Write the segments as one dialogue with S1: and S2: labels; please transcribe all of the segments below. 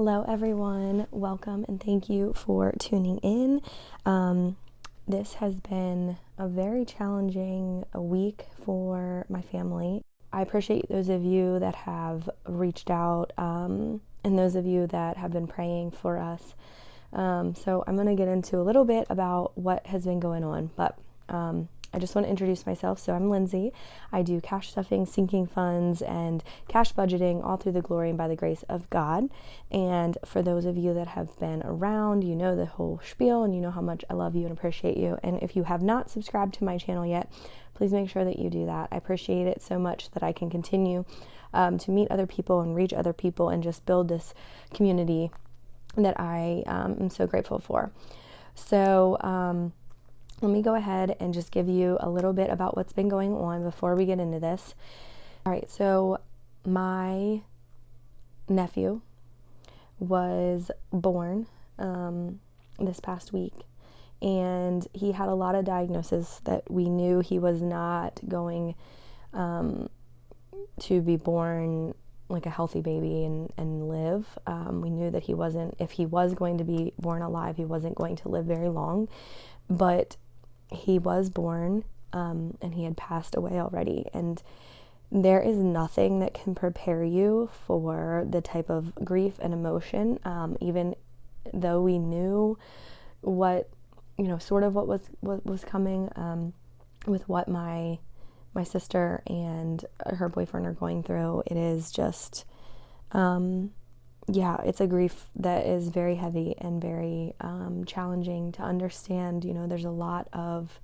S1: Hello everyone, welcome and thank you for tuning in. This has been a very challenging week for my family. I appreciate those of you that have reached out and those of you that have been praying for us. So I'm going to get into a little bit about what has been going on, but I just want to introduce myself. So I'm Lindsay. I do cash stuffing, sinking funds, and cash budgeting all through the glory and by the grace of God. And for those of you that have been around, you know the whole spiel and you know how much I love you and appreciate you. And if you have not subscribed to my channel yet, please make sure that you do that. I appreciate it so much that I can continue to meet other people and reach other people and just build this community that I am so grateful for. So, let me go ahead and just give you a little bit about what's been going on before we get into this. All right, so my nephew was born this past week, and he had a lot of diagnoses that we knew he was not going to be born like a healthy baby and live. We knew that he wasn't, if he was going to be born alive, he wasn't going to live very long, but he was born, and he had passed away already. And there is nothing that can prepare you for the type of grief and emotion, even though we knew what, sort of what was coming, with what my sister and her boyfriend are going through. It is just, it's a grief that is very heavy and very challenging to understand. There's a lot of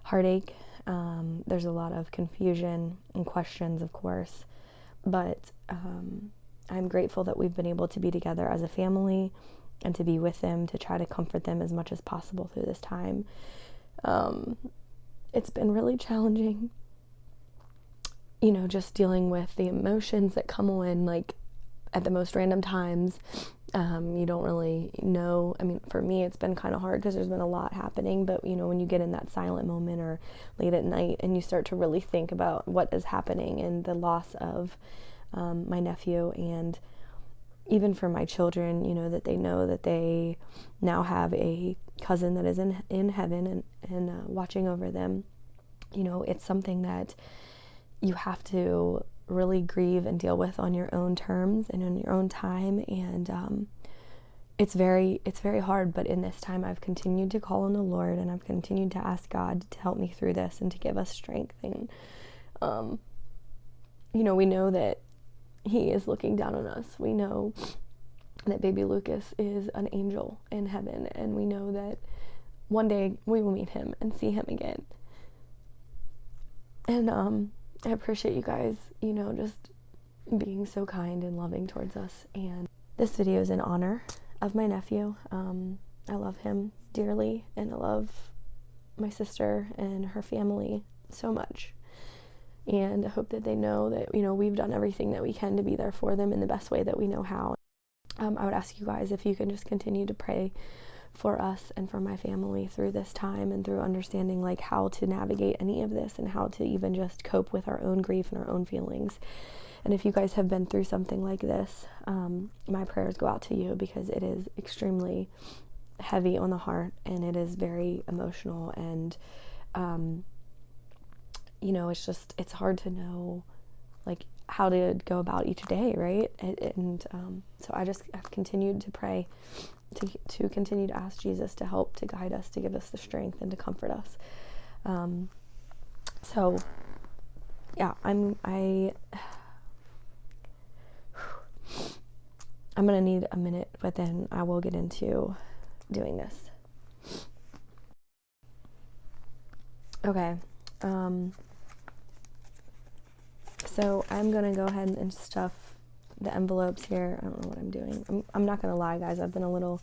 S1: heartache. There's a lot of confusion and questions, of course. But I'm grateful that we've been able to be together as a family and to be with them, to try to comfort them as much as possible through this time. It's been really challenging, just dealing with the emotions that come on, like, at the most random times. You don't really know. I mean, for me, it's been kind of hard because there's been a lot happening, but when you get in that silent moment or late at night and you start to really think about what is happening and the loss of my nephew, and even for my children, that they know that they now have a cousin that is in heaven and watching over them. It's something that you have to really grieve and deal with on your own terms and in your own time, and it's very hard. But in this time, I've continued to call on the Lord, and I've continued to ask God to help me through this and to give us strength. And we know that He is looking down on us. We know that baby Lucas is an angel in heaven, and we know that one day we will meet him and see him again. And I appreciate you guys, just being so kind and loving towards us. And this video is in honor of my nephew. I love him dearly, and I love my sister and her family so much. And I hope that they know that, we've done everything that we can to be there for them in the best way that we know how. I would ask you guys if you can just continue to pray for us and for my family through this time, and through understanding like how to navigate any of this and how to even just cope with our own grief and our own feelings. And if you guys have been through something like this, my prayers go out to you, because it is extremely heavy on the heart, and it is very emotional, and it's hard to know like how to go about each day, right? So I've continued to pray to continue to ask Jesus to help, to guide us, to give us the strength, and to comfort us. I'm gonna need a minute, but then I will get into doing this. Okay. So I'm gonna go ahead and stuff the envelopes here. I don't know what I'm doing. I'm not gonna lie, guys, I've been a little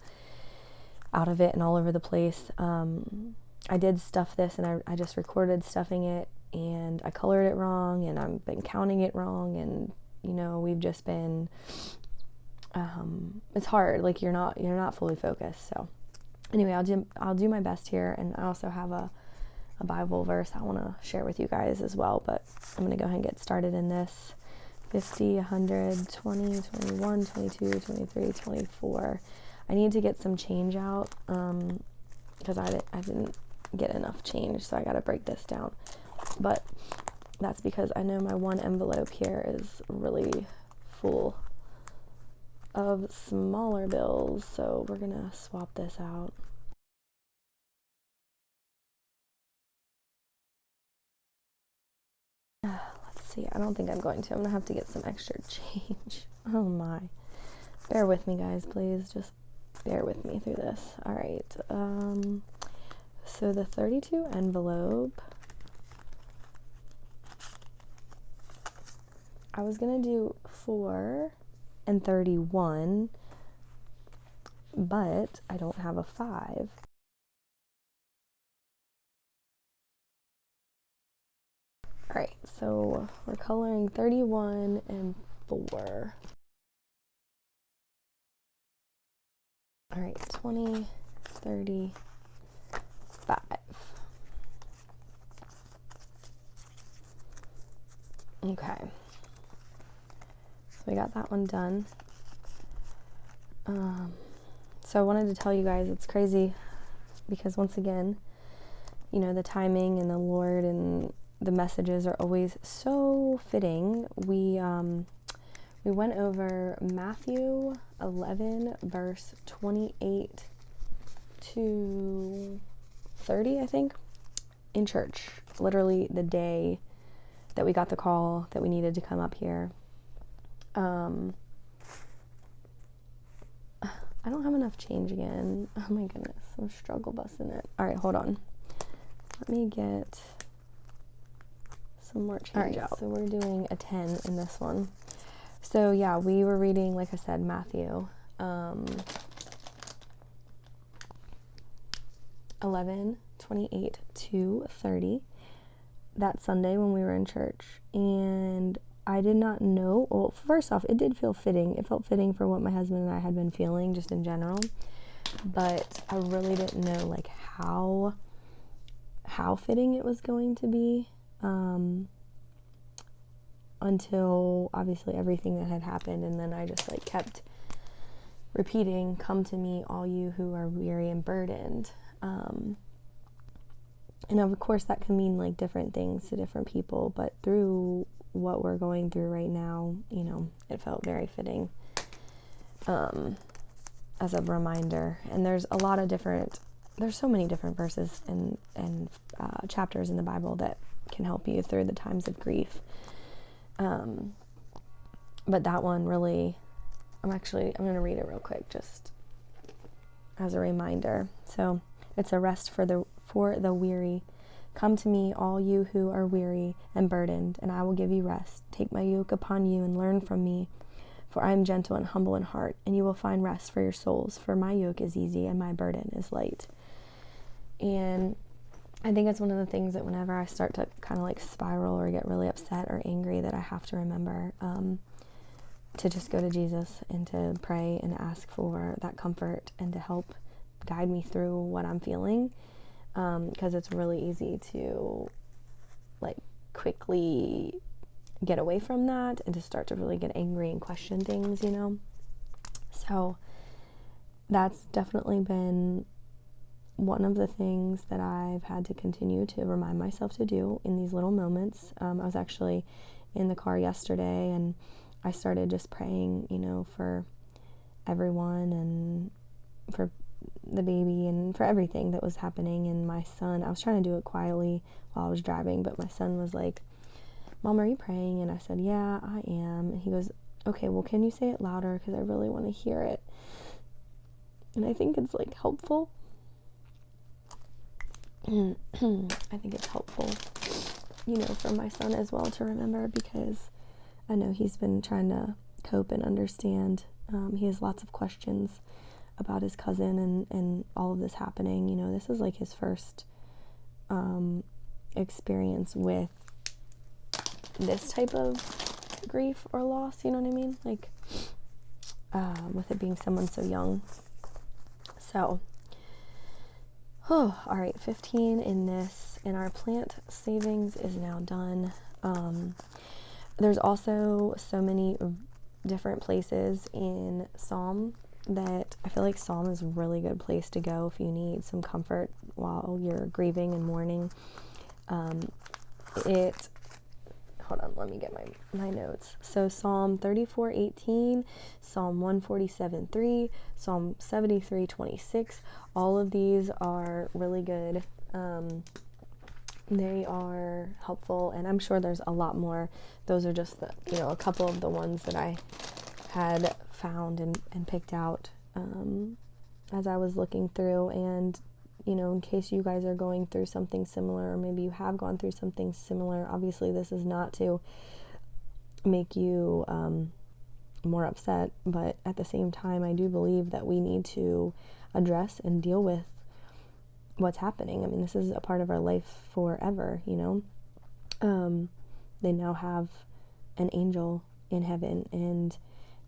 S1: out of it and all over the place. I did stuff this, and I just recorded stuffing it, and I colored it wrong, and I've been counting it wrong, and we've just been it's hard, like you're not fully focused. So anyway, I'll do my best here, and I also have a Bible verse I want to share with you guys as well, but I'm going to go ahead and get started in this. 50, 100, 20, 21, 22, 23, 24. I need to get some change out because I didn't get enough change, so I got to break this down. But that's because I know my one envelope here is really full of smaller bills, so we're gonna swap this out. Let's see, I don't think I'm going to. I'm gonna have to get some extra change. Oh my. Bear with me, guys, please. Just bear with me through this. All right. So the 32 envelope, I was gonna do 4 and 31, but I don't have a 5. All right, so we're coloring 31 and 4. All right, 20, 30, 5. Okay. So we got that one done. So I wanted to tell you guys, it's crazy because once again, you know, the timing and the Lord and the messages are always so fitting. We went over Matthew 11 verse 28 to 30, I think, in church. Literally the day that we got the call that we needed to come up here. I don't have enough change again. Oh my goodness, I'm struggle busting it. All right, hold on. Let me get some more change out. So we're doing a 10 in this one. So yeah, we were reading, like I said, Matthew 11, 28 to 30 that Sunday when we were in church. And I did not know, well, first off, it did feel fitting. It felt fitting for what my husband and I had been feeling just in general. But I really didn't know like how fitting it was going to be until obviously everything that had happened. And then I just like kept repeating, "Come to me, all you who are weary and burdened." And of course that can mean like different things to different people, but through what we're going through right now, you know, it felt very fitting as a reminder. And there's a lot of there's so many different verses and chapters in the Bible that can help you through the times of grief. But that one really, I'm going to read it real quick just as a reminder. So it's a rest for the weary. Come to me, all you who are weary and burdened, and I will give you rest. Take my yoke upon you and learn from me, for I am gentle and humble in heart, and you will find rest for your souls. For my yoke is easy and my burden is light. And I think it's one of the things that whenever I start to kind of like spiral or get really upset or angry, that I have to remember to just go to Jesus and to pray and ask for that comfort and to help guide me through what I'm feeling. Because it's really easy to like quickly get away from that and to start to really get angry and question things, you know. So that's definitely been one of the things that I've had to continue to remind myself to do in these little moments. I was actually in the car yesterday and I started just praying, you know, for everyone and for the baby and for everything that was happening. And my son, I was trying to do it quietly while I was driving, but my son was like, "Mom, are you praying?" And I said, "Yeah, I am." And he goes, "Okay, well, can you say it louder? Because I really want to hear it." And I think it's like helpful. I think it's helpful, you know, for my son as well to remember, because I know he's been trying to cope and understand. He has lots of questions about his cousin and all of this happening. You know, this is like his first experience with this type of grief or loss, you know what I mean? Like, with it being someone so young. So, all right, 15 in this, and our plant savings is now done. There's also so many different places in Psalm that I feel like Psalm is a really good place to go if you need some comfort while you're grieving and mourning. Hold on, let me get my notes. So Psalm 34:18, Psalm 147:3, Psalm 73:26, all of these are really good. They are helpful, and I'm sure there's a lot more. Those are just a couple of the ones that I had found and picked out as I was looking through. And in case you guys are going through something similar, or maybe you have gone through something similar, obviously this is not to make you more upset, but at the same time, I do believe that we need to address and deal with what's happening. I mean, this is a part of our life forever, They now have an angel in heaven, and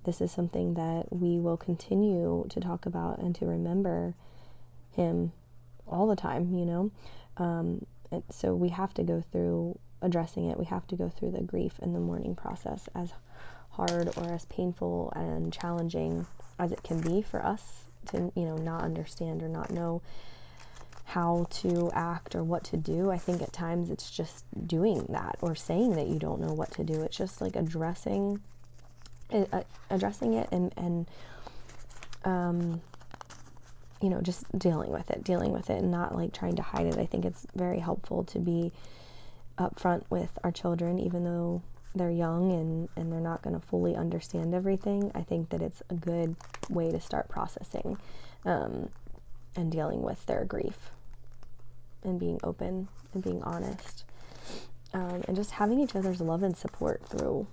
S1: this is something that we will continue to talk about and to remember him all the time, and so we have to go through addressing it. We have to go through the grief and the mourning process, as hard or as painful and challenging as it can be for us to not understand or not know how to act or what to do. I think at times it's just doing that, or saying that you don't know what to do. It's just like addressing it and just dealing with it and not like trying to hide it. I think it's very helpful to be upfront with our children, even though they're young and they're not going to fully understand everything. I think that it's a good way to start processing and dealing with their grief, and being open and being honest, and just having each other's love and support through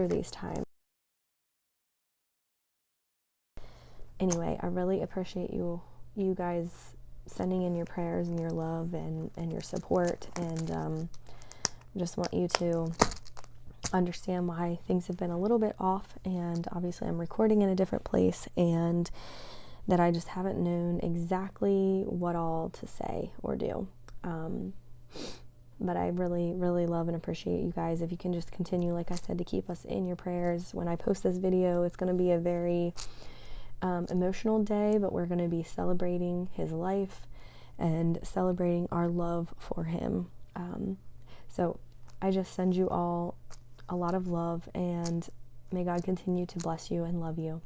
S1: these times. Anyway, I really appreciate you guys sending in your prayers and your love and your support, and just want you to understand why things have been a little bit off, and obviously I'm recording in a different place, and that I just haven't known exactly what all to say or do. But I really, really love and appreciate you guys. If you can just continue, like I said, to keep us in your prayers. When I post this video, it's going to be a very emotional day, but we're going to be celebrating his life and celebrating our love for him. So I just send you all a lot of love, and may God continue to bless you and love you.